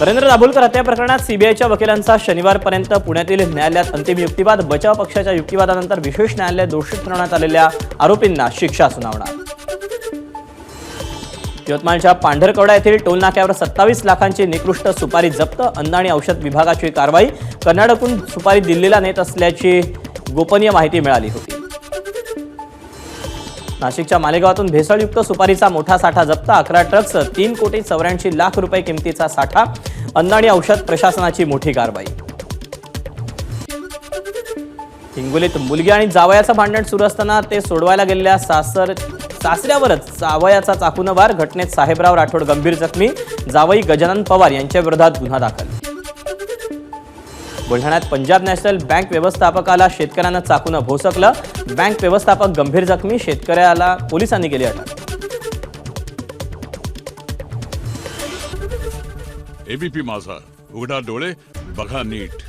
नरेंद्र दाभोलकर हत्या प्रकरणात सीबीआयच्या वकिलांचा शनिवारपर्यंत पुण्यातील न्यायालयात अंतिम युक्तिवाद। बचाव पक्षाच्या युक्तिवादानंतर विशेष न्यायालय दोषी ठरवण्यात आलेल्या आरोपींना शिक्षा सुनावणार। यवतमाळच्या पांढरकवडा येथील टोल नाक्यावर 27 लाखांची निकृष्ट सुपारी जप्त। अन्न आणि औषध विभागाची कारवाई। कर्नाटकहून सुपारी दिल्लीला नेत असल्याची गोपनीय माहिती मिळाली होती। नाशिकच्या मालेगावातून भेसळयुक्त सुपारीचा मोठा साठा जप्त। 11 ट्रक्स 3,84,00,000 रुपये किमतीचा साठा। अन्न आणि औषध प्रशासनाची मोठी कारवाई। हिंगोलीत मुलगी आणि जावयाचं भांडण सुरू असताना ते सोडवायला गेलेल्या सासऱ्यावरच जावयाचा चाकूने वार। घटनेत साहेबराव राठोड गंभीर जखमी। जावई गजानन पवार यांच्या विरोधात गुन्हा दाखल। बुलढाण्यात पंजाब नॅशनल बँक व्यवस्थापकाला शेतकऱ्यानं चाकूने भोसकलं। बँक व्यवस्थापक गंभीर जखमी। शेतकऱ्याला पोलिसांनी केली अटक। एबीपी माझा, उघडा डोळे बघा नीट।